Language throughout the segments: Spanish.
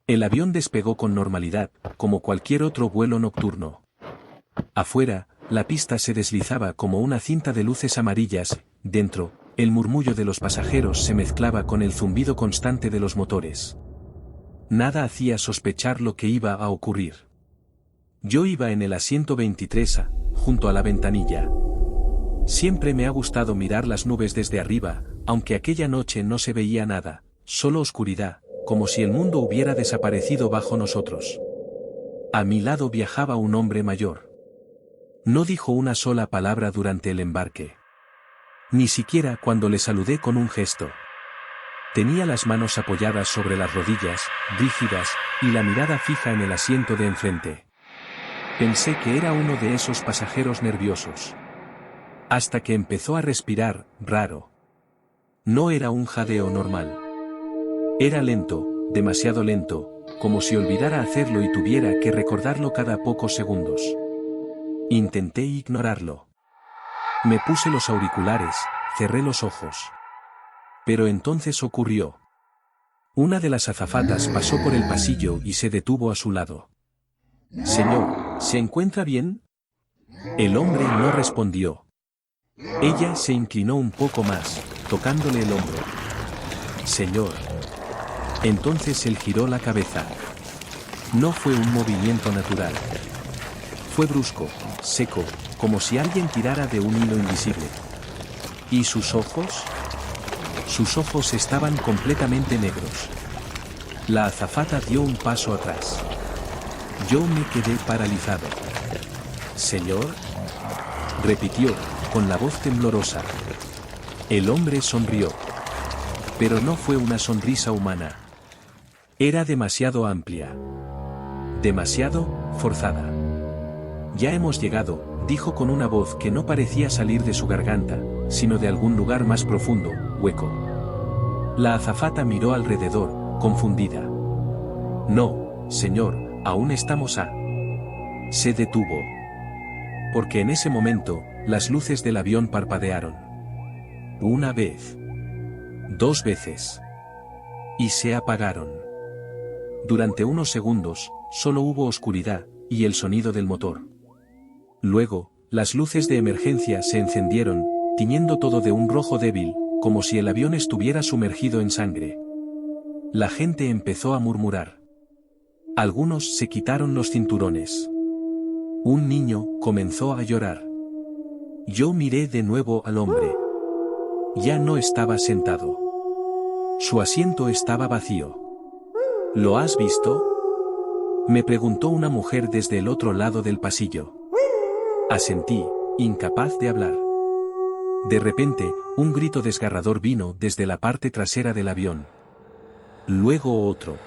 El avión despegó con normalidad, como cualquier otro vuelo nocturno. Afuera, la pista se deslizaba como una cinta de luces amarillas, dentro, el murmullo de los pasajeros se mezclaba con el zumbido constante de los motores. Nada hacía sospechar lo que iba a ocurrir. Yo iba en el asiento 23A, junto a la ventanilla. Siempre me ha gustado mirar las nubes desde arriba, aunque aquella noche no se veía nada, solo oscuridad, como si el mundo hubiera desaparecido bajo nosotros. A mi lado viajaba un hombre mayor. No dijo una sola palabra durante el embarque. Ni siquiera cuando le saludé con un gesto. Tenía las manos apoyadas sobre las rodillas, rígidas, y la mirada fija en el asiento de enfrente. Pensé que era uno de esos pasajeros nerviosos. Hasta que empezó a respirar, raro. No era un jadeo normal. Era lento, demasiado lento, como si olvidara hacerlo y tuviera que recordarlo cada pocos segundos. Intenté ignorarlo. Me puse los auriculares, cerré los ojos. Pero entonces ocurrió. Una de las azafatas pasó por el pasillo y se detuvo a su lado. «Señor, ¿se encuentra bien?» El hombre no respondió. Ella se inclinó un poco más, tocándole el hombro. «Señor». Entonces él giró la cabeza. No fue un movimiento natural. Fue brusco, seco, como si alguien tirara de un hilo invisible. ¿Y sus ojos? Sus ojos estaban completamente negros. La azafata dio un paso atrás. Yo me quedé paralizado. «¿Señor?», repitió, con la voz temblorosa. El hombre sonrió. Pero no fue una sonrisa humana. Era demasiado amplia. Demasiado forzada. «Ya hemos llegado», dijo con una voz que no parecía salir de su garganta, sino de algún lugar más profundo, hueco. La azafata miró alrededor, confundida. «No, señor, aún estamos a...». Se detuvo. Porque en ese momento, las luces del avión parpadearon. Una vez. 2 veces. Y se apagaron. Durante unos segundos, solo hubo oscuridad, y el sonido del motor. Luego, las luces de emergencia se encendieron, tiñendo todo de un rojo débil, como si el avión estuviera sumergido en sangre. La gente empezó a murmurar. Algunos se quitaron los cinturones. Un niño comenzó a llorar. Yo miré de nuevo al hombre. Ya no estaba sentado. Su asiento estaba vacío. «¿Lo has visto?», me preguntó una mujer desde el otro lado del pasillo. Asentí, incapaz de hablar. De repente, un grito desgarrador vino desde la parte trasera del avión. Luego otro.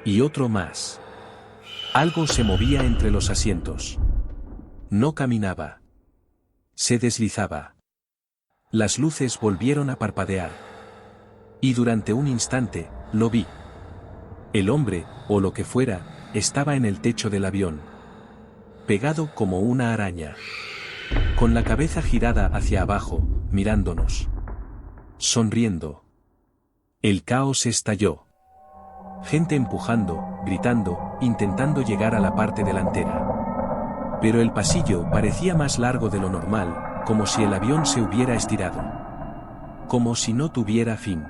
Y otro más. Algo se movía entre los asientos. No caminaba. Se deslizaba. Las luces volvieron a parpadear. Y durante un instante, lo vi. El hombre, o lo que fuera, estaba en el techo del avión. Pegado como una araña. Con la cabeza girada hacia abajo, mirándonos. Sonriendo. El caos estalló. Gente empujando, gritando, intentando llegar a la parte delantera. Pero el pasillo parecía más largo de lo normal, como si el avión se hubiera estirado. Como si no tuviera fin.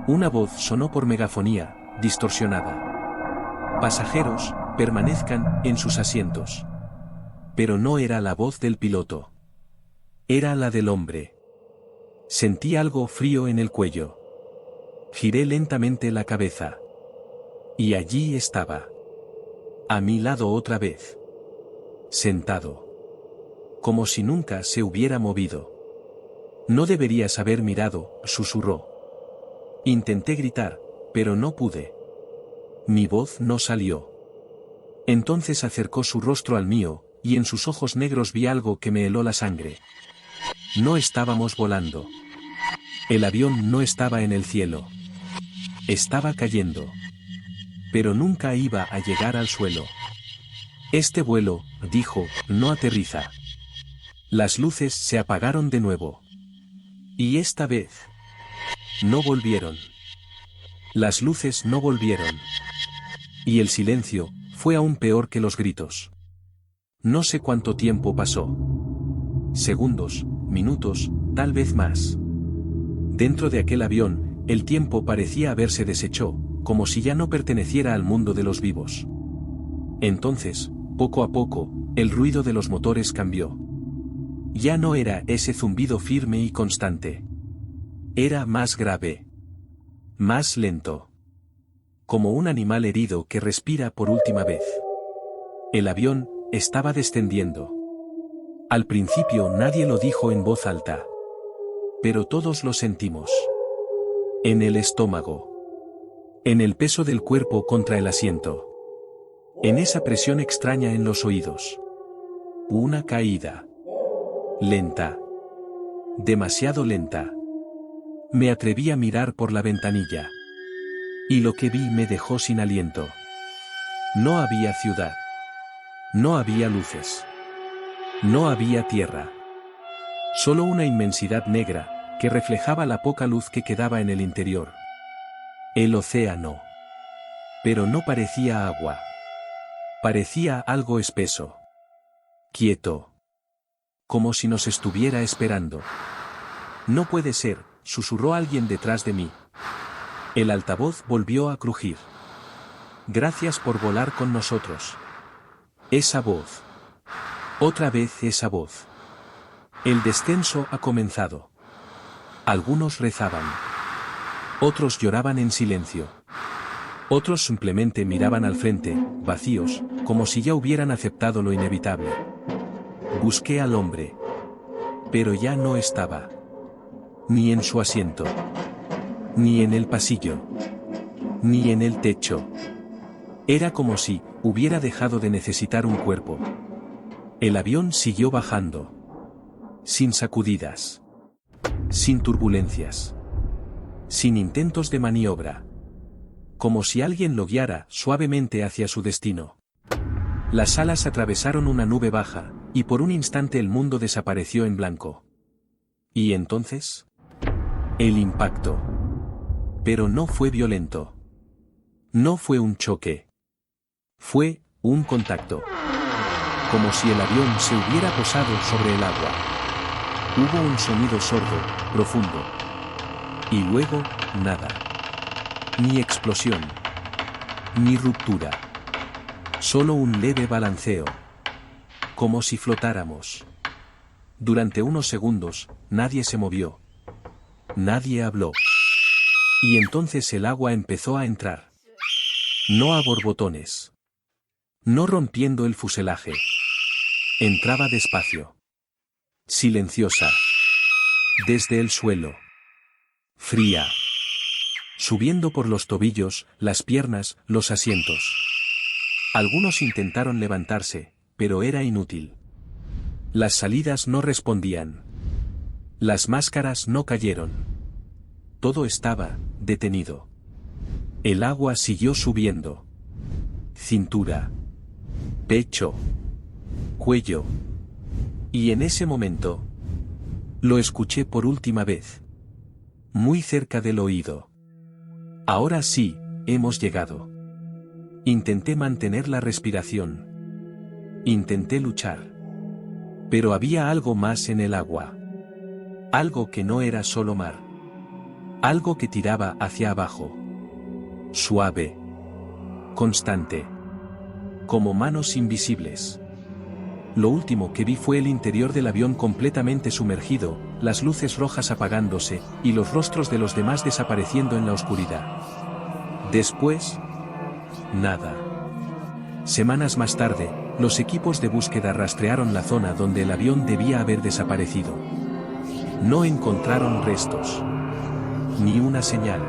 Una voz sonó por megafonía, distorsionada. «Pasajeros, permanezcan en sus asientos». Pero no era la voz del piloto. Era la del hombre. Sentí algo frío en el cuello. Giré lentamente la cabeza. Y allí estaba. A mi lado otra vez. Sentado. Como si nunca se hubiera movido. «No deberías haber mirado», susurró. Intenté gritar, pero no pude. Mi voz no salió. Entonces acercó su rostro al mío, y en sus ojos negros vi algo que me heló la sangre. No estábamos volando. El avión no estaba en el cielo. Estaba cayendo. Pero nunca iba a llegar al suelo. «Este vuelo», dijo, «no aterriza». Las luces se apagaron de nuevo. Y esta vez no volvieron. Las luces no volvieron. Y el silencio fue aún peor que los gritos. No sé cuánto tiempo pasó. Segundos, minutos, tal vez más. Dentro de aquel avión, el tiempo parecía haberse deshecho, como si ya no perteneciera al mundo de los vivos. Entonces, poco a poco, el ruido de los motores cambió. Ya no era ese zumbido firme y constante. Era más grave. Más lento. Como un animal herido que respira por última vez. El avión estaba descendiendo. Al principio nadie lo dijo en voz alta. Pero todos lo sentimos. En el estómago. En el peso del cuerpo contra el asiento. En esa presión extraña en los oídos. Una caída. Lenta. Demasiado lenta. Me atreví a mirar por la ventanilla. Y lo que vi me dejó sin aliento. No había ciudad. No había luces. No había tierra. Solo una inmensidad negra, que reflejaba la poca luz que quedaba en el interior. El océano. Pero no parecía agua. Parecía algo espeso. Quieto. Como si nos estuviera esperando. No puede ser, susurró alguien detrás de mí. El altavoz volvió a crujir. Gracias por volar con nosotros. Esa voz. Otra vez esa voz. El descenso ha comenzado. Algunos rezaban. Otros lloraban en silencio. Otros simplemente miraban al frente, vacíos, como si ya hubieran aceptado lo inevitable. Busqué al hombre. Pero ya no estaba. Ni en su asiento. Ni en el pasillo. Ni en el techo. Era como si hubiera dejado de necesitar un cuerpo. El avión siguió bajando. Sin sacudidas. Sin turbulencias. Sin intentos de maniobra. Como si alguien lo guiara suavemente hacia su destino. Las alas atravesaron una nube baja, y por un instante el mundo desapareció en blanco. ¿Y entonces? El impacto. Pero no fue violento. No fue un choque. Fue un contacto. Como si el avión se hubiera posado sobre el agua. Hubo un sonido sordo, profundo. Y luego, nada. Ni explosión. Ni ruptura. Solo un leve balanceo. Como si flotáramos. Durante unos segundos, nadie se movió. Nadie habló. Y entonces el agua empezó a entrar. No a borbotones. No rompiendo el fuselaje. Entraba despacio. Silenciosa. Desde el suelo. Fría. Subiendo por los tobillos, las piernas, los asientos. Algunos intentaron levantarse, pero era inútil. Las salidas no respondían. Las máscaras no cayeron. Todo estaba detenido. El agua siguió subiendo. Cintura. Pecho. Cuello. Y en ese momento, lo escuché por última vez. Muy cerca del oído. Ahora sí, hemos llegado. Intenté mantener la respiración. Intenté luchar. Pero había algo más en el agua. Algo que no era solo mar. Algo que tiraba hacia abajo. Suave. Constante. Como manos invisibles. Lo último que vi fue el interior del avión completamente sumergido, las luces rojas apagándose, y los rostros de los demás desapareciendo en la oscuridad. Después, nada. Semanas más tarde, los equipos de búsqueda rastrearon la zona donde el avión debía haber desaparecido. No encontraron restos. Ni una señal.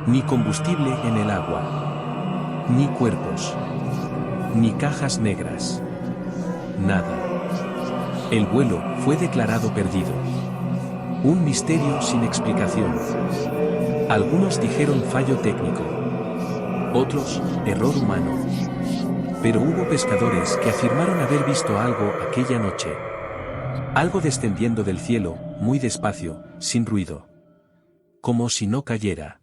Ni combustible en el agua. Ni cuerpos. Ni cajas negras. Nada. El vuelo fue declarado perdido. Un misterio sin explicación. Algunos dijeron fallo técnico. Otros, error humano. Pero hubo pescadores que afirmaron haber visto algo aquella noche. Algo descendiendo del cielo, muy despacio, sin ruido. Como si no cayera.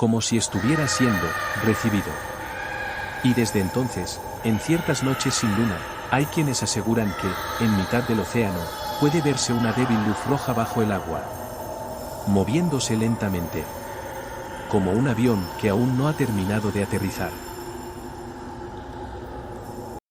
como si estuviera siendo recibido. Y desde entonces, en ciertas noches sin luna, hay quienes aseguran que, en mitad del océano, puede verse una débil luz roja bajo el agua, moviéndose lentamente, como un avión que aún no ha terminado de aterrizar.